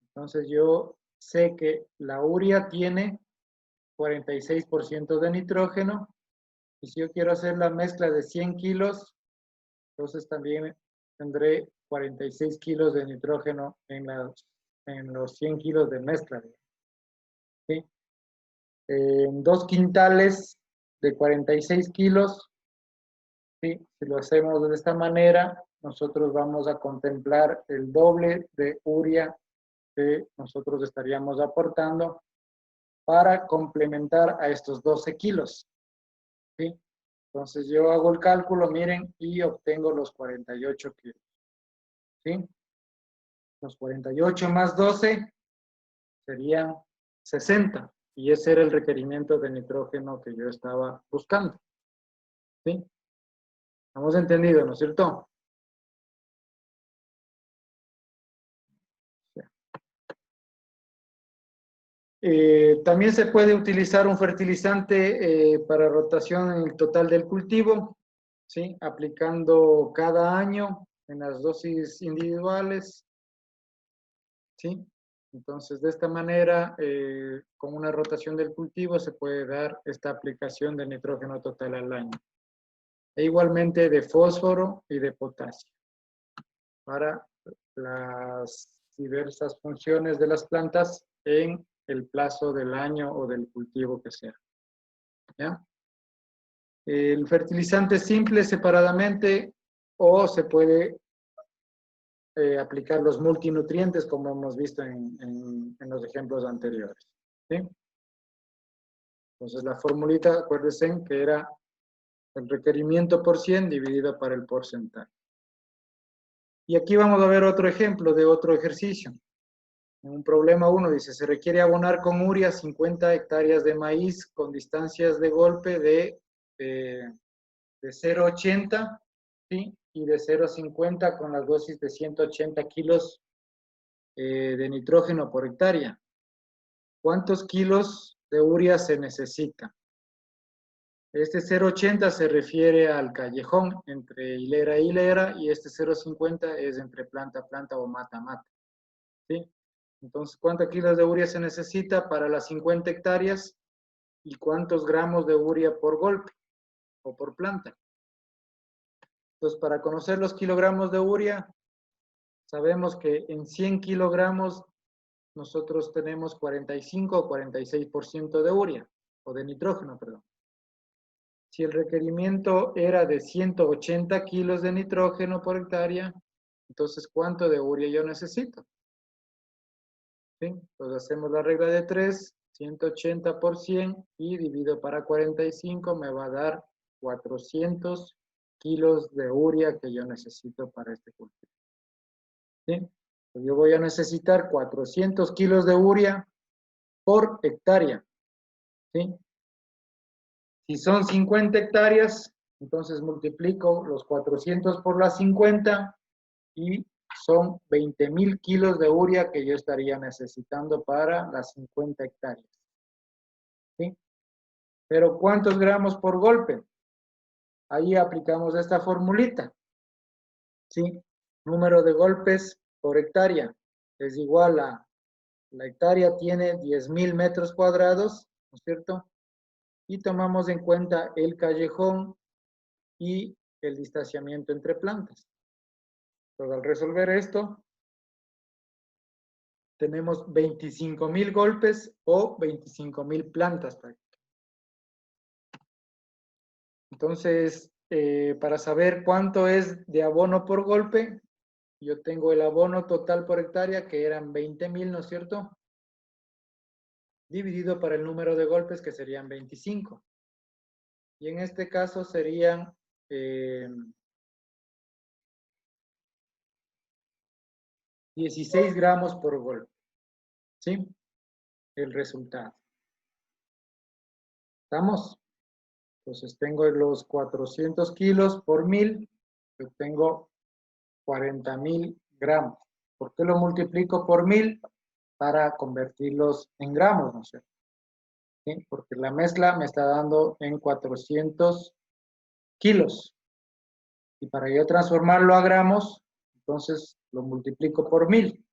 Entonces yo sé que la urea tiene 46% de nitrógeno. Y si yo quiero hacer la mezcla de 100 kilos, entonces también tendré 46 kilos de nitrógeno en los 100 kilos de mezcla. ¿Sí? En 2 quintales de 46 kilos, ¿sí? Si lo hacemos de esta manera, nosotros vamos a contemplar el doble de urea que nosotros estaríamos aportando para complementar a estos 12 kilos. ¿Sí? Entonces yo hago el cálculo, miren, y obtengo los 48 kilos. ¿Sí? Los 48 más 12 serían 60. Y ese era el requerimiento de nitrógeno que yo estaba buscando. ¿Sí? ¿Hemos entendido, no es cierto? También se puede utilizar un fertilizante para rotación en el total del cultivo, ¿sí? Aplicando cada año en las dosis individuales, ¿sí? Entonces, de esta manera, con una rotación del cultivo se puede dar esta aplicación de nitrógeno total al año. E igualmente de fósforo y de potasio para las diversas funciones de las plantas en el plazo del año o del cultivo que sea. ¿Ya? El fertilizante simple separadamente o se puede aplicar los multinutrientes como hemos visto en los ejemplos anteriores. ¿Sí? Entonces la formulita, acuérdense que era el requerimiento por 100 dividido por el porcentaje. Y aquí vamos a ver otro ejemplo de otro ejercicio. En un problema 1 dice, se requiere abonar con urea 50 hectáreas de maíz con distancias de golpe de 0,80, ¿sí? Y de 0,50 con las dosis de 180 kilos de nitrógeno por hectárea. ¿Cuántos kilos de urea se necesita? Este 0,80 se refiere al callejón entre hilera e hilera y este 0,50 es entre planta a planta o mata a mata. ¿Sí? Entonces, ¿cuántos kilos de urea se necesita para las 50 hectáreas? ¿Y cuántos gramos de urea por golpe o por planta? Entonces, para conocer los kilogramos de urea, sabemos que en 100 kilogramos nosotros tenemos 45 o 46% de urea, o de nitrógeno, perdón. Si el requerimiento era de 180 kilos de nitrógeno por hectárea, entonces, ¿cuánto de urea yo necesito? ¿Sí? Entonces, hacemos la regla de 3, 180 por 100 y divido para 45, me va a dar 400 kilos de urea que yo necesito para este cultivo. ¿Sí? Pues yo voy a necesitar 400 kilos de urea por hectárea. ¿Sí? Si son 50 hectáreas, entonces multiplico los 400 por las 50 y son 20,000 kilos de urea que yo estaría necesitando para las 50 hectáreas. ¿Sí? Pero ¿cuántos gramos por golpe? Ahí aplicamos esta formulita. ¿Sí? Número de golpes por hectárea es igual a, la hectárea tiene 10,000 metros cuadrados, ¿no es cierto? Y tomamos en cuenta el callejón y el distanciamiento entre plantas. Entonces, al resolver esto, tenemos 25,000 golpes o 25,000 plantas. Entonces, para saber cuánto es de abono por golpe, yo tengo el abono total por hectárea, que eran 20,000, ¿no es cierto? Dividido por el número de golpes, que serían 25. Y en este caso serían 16 gramos por golpe. ¿Sí? El resultado. ¿Estamos? Entonces tengo los 400 kilos por 1000, yo tengo 40,000 gramos. ¿Por qué lo multiplico por 1000? Para convertirlos en gramos, ¿no es cierto? ¿Sí? Porque la mezcla me está dando en 400 kilos. Y para yo transformarlo a gramos, entonces lo multiplico por 1000.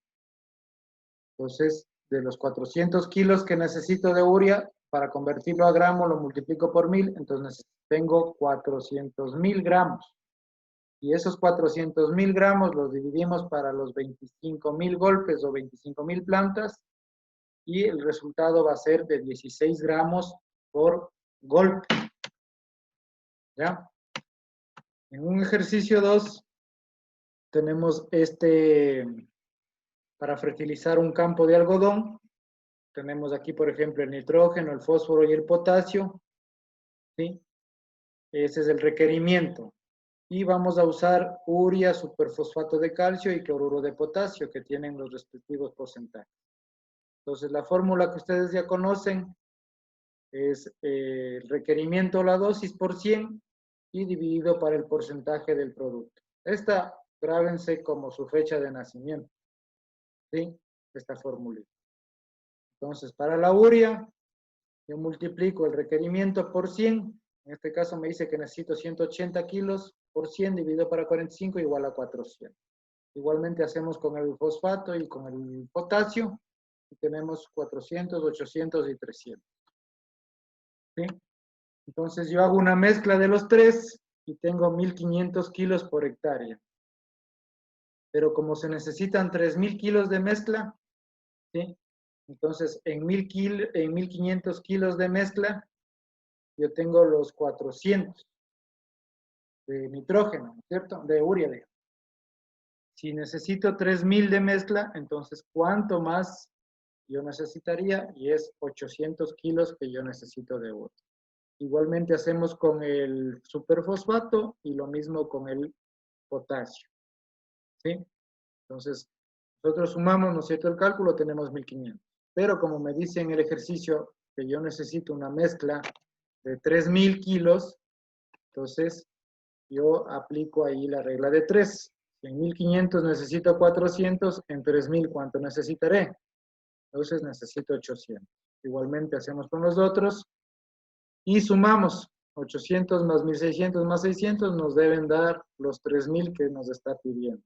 Entonces, de los 400 kilos que necesito de urea, para convertirlo a gramos lo multiplico por 1000, entonces tengo 400,000 gramos. Y esos 400,000 gramos los dividimos para los 25,000 golpes o 25,000 plantas y el resultado va a ser de 16 gramos por golpe. ¿Ya? En un ejercicio 2 tenemos para fertilizar un campo de algodón. Tenemos aquí, por ejemplo, el nitrógeno, el fósforo y el potasio. ¿Sí? Ese es el requerimiento. Y vamos a usar urea, superfosfato de calcio y cloruro de potasio, que tienen los respectivos porcentajes. Entonces, la fórmula que ustedes ya conocen es el requerimiento, la dosis por 100 y dividido para el porcentaje del producto. Esta, grábense como su fecha de nacimiento. ¿Sí? Esta fórmula. Entonces, para la urea, yo multiplico el requerimiento por 100. En este caso me dice que necesito 180 kilos por 100 dividido para 45 igual a 400. Igualmente hacemos con el fosfato y con el potasio. Y tenemos 400, 800 y 300. ¿Sí? Entonces yo hago una mezcla de los tres y tengo 1,500 kilos por hectárea. Pero como se necesitan 3,000 kilos de mezcla, ¿sí? Entonces en 1,500 kilos de mezcla, yo tengo los 400 de nitrógeno, ¿cierto? De urea, digamos. Si necesito 3000 de mezcla, entonces ¿cuánto más yo necesitaría? Y es 800 kilos que yo necesito de urea. Igualmente hacemos con el superfosfato y lo mismo con el potasio. ¿Sí? Entonces, nosotros sumamos, ¿no es cierto?, el cálculo, tenemos 1500. Pero como me dice en el ejercicio que yo necesito una mezcla de 3000 kilos, entonces yo aplico ahí la regla de 3. Si en 1500 necesito 400, en 3000, ¿cuánto necesitaré? Entonces necesito 800. Igualmente hacemos con los otros y sumamos. 800 más 1600 más 600 nos deben dar los 3000 que nos está pidiendo.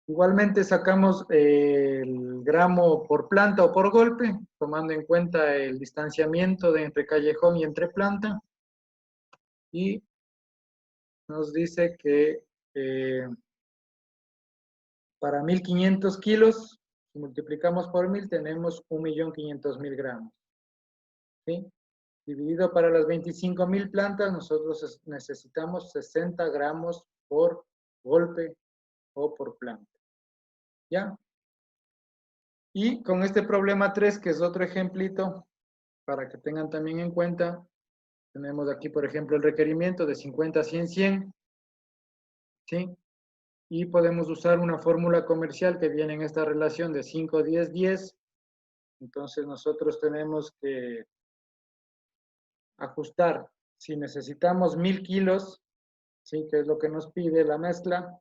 Igualmente sacamos el gramo por planta o por golpe, tomando en cuenta el distanciamiento de entre callejón y entre planta. Y nos dice que para 1500 kilos, si multiplicamos por 1000, tenemos 1.500.000 gramos. ¿Sí? Dividido para las 25.000 plantas, nosotros necesitamos 60 gramos por golpe o por planta. ¿Ya? Y con este problema 3, que es otro ejemplito, para que tengan también en cuenta, tenemos aquí, por ejemplo, el requerimiento de 50, 100, 100. ¿Sí? Y podemos usar una fórmula comercial que viene en esta relación de 5, 10, 10. Entonces nosotros tenemos que ajustar. Si necesitamos 1000 kilos, ¿sí?, que es lo que nos pide la mezcla,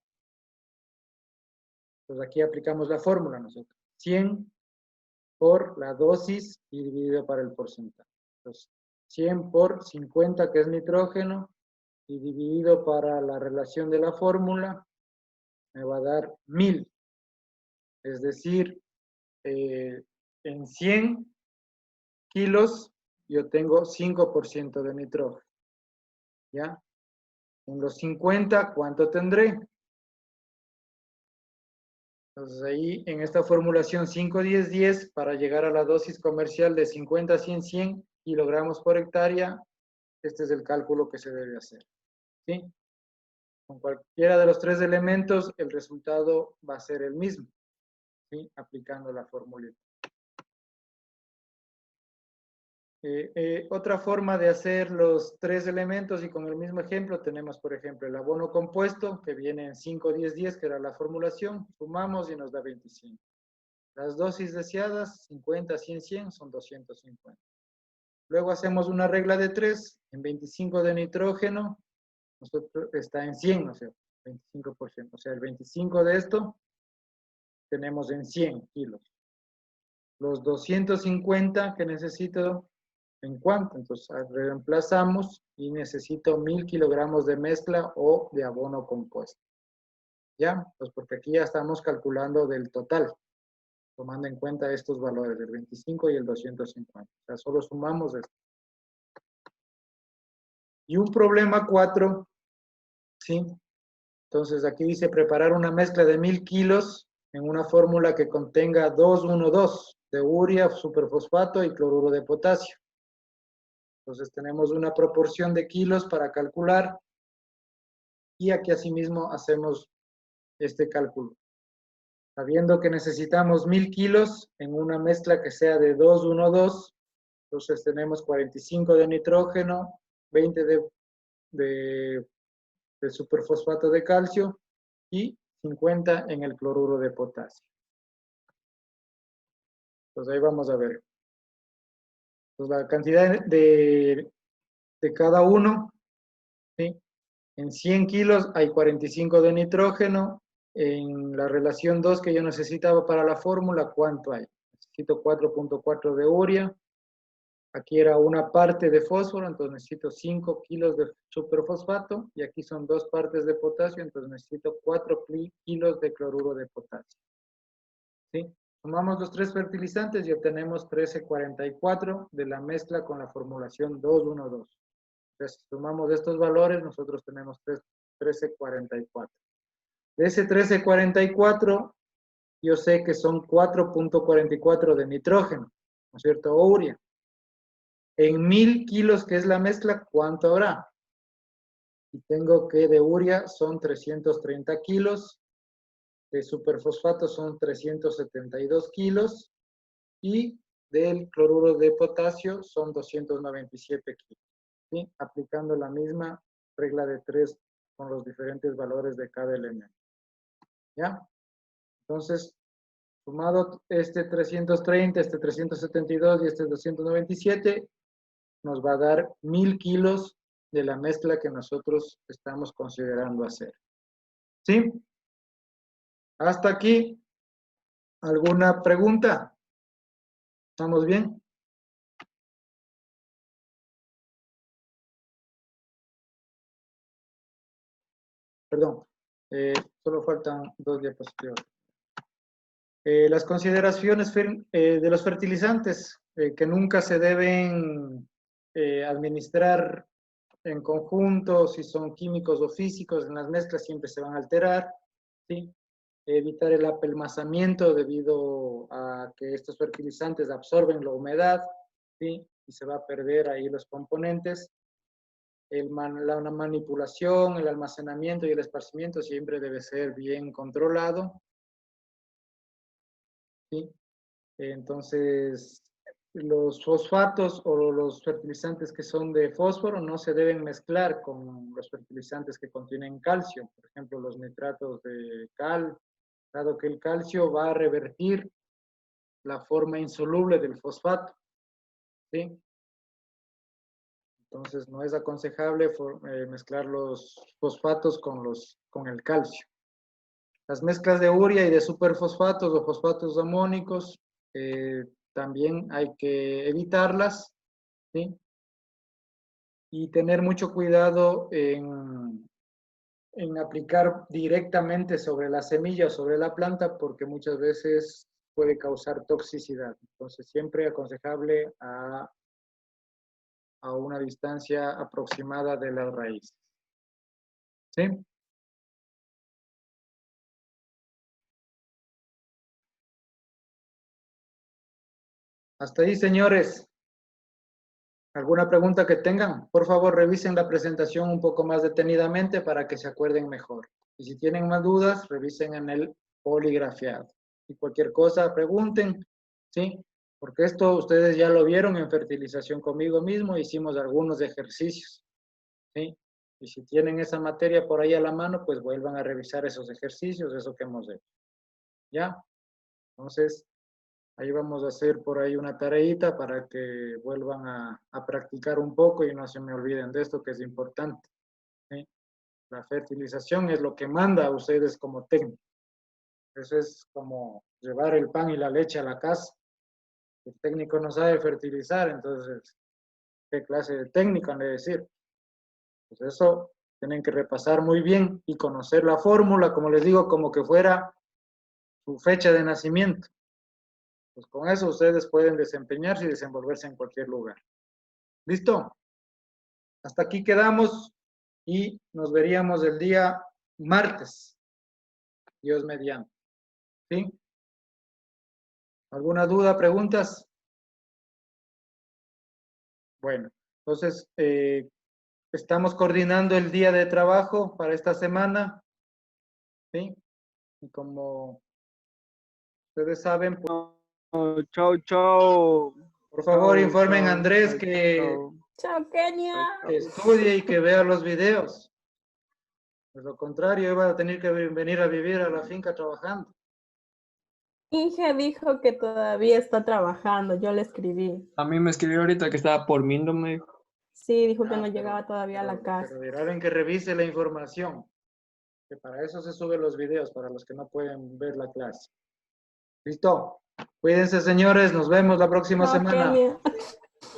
pues aquí aplicamos la fórmula nosotros. 100 por la dosis y dividido para el porcentaje. Entonces, 100 por 50, que es nitrógeno, y dividido para la relación de la fórmula, me va a dar 1000. Es decir, en 100 kilos yo tengo 5% de nitrógeno. ¿Ya? En los 50, ¿cuánto tendré? Entonces ahí en esta formulación 5, 10, 10, para llegar a la dosis comercial de 50, 100, 100 kilogramos por hectárea, este es el cálculo que se debe hacer. ¿Sí? Con cualquiera de los tres elementos, el resultado va a ser el mismo. ¿Sí? Aplicando la fórmula. Otra forma de hacer los tres elementos y con el mismo ejemplo tenemos, por ejemplo, el abono compuesto que viene en 5, 10, 10, que era la formulación, sumamos y nos da 25. Las dosis deseadas, 50, 100, 100, son 250. Luego hacemos una regla de 3, en 25 de nitrógeno, nosotros está en 100, o sea, 25%. O sea, el 25 de esto tenemos en 100 kilos. Los 250 que necesito, ¿en cuánto? Entonces reemplazamos y necesito 1000 kilogramos de mezcla o de abono compuesto. ¿Ya? Pues porque aquí ya estamos calculando del total, tomando en cuenta estos valores, el 25 y el 250. O sea, solo sumamos esto. Y un problema 4, ¿sí? Entonces aquí dice preparar una mezcla de 1000 kilos en una fórmula que contenga 2,1,2 de urea, superfosfato y cloruro de potasio. Entonces tenemos una proporción de kilos para calcular y aquí asimismo hacemos este cálculo. Sabiendo que necesitamos 1000 kilos en una mezcla que sea de 2,1,2, entonces tenemos 45 de nitrógeno, 20 de superfosfato de calcio y 50 en el cloruro de potasio. Entonces ahí vamos a ver. Pues la cantidad de cada uno, ¿sí? En 100 kilos hay 45 de nitrógeno. En la relación 2 que yo necesitaba para la fórmula, ¿cuánto hay? Necesito 4.4 de urea. Aquí era una parte de fósforo, entonces necesito 5 kilos de superfosfato. Y aquí son 2 partes de potasio, entonces necesito 4 kilos de cloruro de potasio. ¿Sí? Sumamos los tres fertilizantes y obtenemos 1344 de la mezcla con la formulación 2,1,2. Entonces, sumamos estos valores, nosotros tenemos 1344. De ese 1344, yo sé que son 4.44 de nitrógeno, ¿no es cierto? O urea. En 1000 kilos, que es la mezcla, ¿cuánto habrá? Y tengo que de urea son 330 kilos, de superfosfato son 372 kilos y del cloruro de potasio son 297 kilos, ¿sí? Aplicando la misma regla de 3 con los diferentes valores de cada elemento. ¿Ya? Entonces, sumado este 330, este 372 y este 297, nos va a dar 1000 kilos de la mezcla que nosotros estamos considerando hacer. ¿Sí? Hasta aquí. ¿Alguna pregunta? ¿Estamos bien? Perdón, solo faltan 2 diapositivas. Las consideraciones de los fertilizantes, que nunca se deben administrar en conjunto, si son químicos o físicos, en las mezclas siempre se van a alterar, ¿sí? Evitar el apelmazamiento debido a que estos fertilizantes absorben la humedad, ¿sí? Y se va a perder ahí los componentes. La manipulación, el almacenamiento y el esparcimiento siempre debe ser bien controlado, ¿sí? Entonces, los fosfatos o los fertilizantes que son de fósforo no se deben mezclar con los fertilizantes que contienen calcio, por ejemplo, los nitratos de cal, dado que el calcio va a revertir la forma insoluble del fosfato, ¿sí? Entonces, no es aconsejable mezclar los fosfatos con el calcio. Las mezclas de urea y de superfosfatos o fosfatos amónicos también hay que evitarlas, ¿sí? Y tener mucho cuidado en aplicar directamente sobre la semilla o sobre la planta, porque muchas veces puede causar toxicidad. Entonces, siempre aconsejable a una distancia aproximada de las raíces. ¿Sí? Hasta ahí, señores. ¿Alguna pregunta que tengan? Por favor, revisen la presentación un poco más detenidamente para que se acuerden mejor. Y si tienen más dudas, revisen en el poligrafiado. Y cualquier cosa, pregunten, ¿sí? Porque esto ustedes ya lo vieron en fertilización conmigo mismo, hicimos algunos ejercicios, ¿sí? Y si tienen esa materia por ahí a la mano, pues vuelvan a revisar esos ejercicios, eso que hemos hecho. ¿Ya? Entonces, ahí vamos a hacer por ahí una tareita para que vuelvan a practicar un poco y no se me olviden de esto que es importante, ¿sí? La fertilización es lo que manda a ustedes como técnico. Eso es como llevar el pan y la leche a la casa. El técnico no sabe fertilizar, entonces, ¿qué clase de técnico han de decir? Pues eso tienen que repasar muy bien y conocer la fórmula, como les digo, como que fuera su fecha de nacimiento. Pues con eso ustedes pueden desempeñarse y desenvolverse en cualquier lugar. ¿Listo? Hasta aquí quedamos y nos veríamos el día martes. Dios mediante. ¿Sí? ¿Alguna duda, preguntas? Bueno, entonces estamos coordinando el día de trabajo para esta semana. ¿Sí? Y como ustedes saben, pues, Chau. por favor, Chau, informen a chau, Andrés chau, que chau. Chao, Kenia. estudie y que vea los videos. De lo contrario, iba a tener que venir a vivir a la finca trabajando. Inge dijo que todavía está trabajando, yo le escribí. A mí me escribió ahorita que estaba por Mindo, me dijo. Sí, dijo que no Pero- llegaba todavía a la casa. Pero dirán que revise la información, que para eso se suben los videos, para los que no pueden ver la clase. ¿Listo? Cuídense, señores, nos vemos la próxima Chao, semana. Kenia.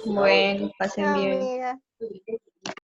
Bueno, pasen bien.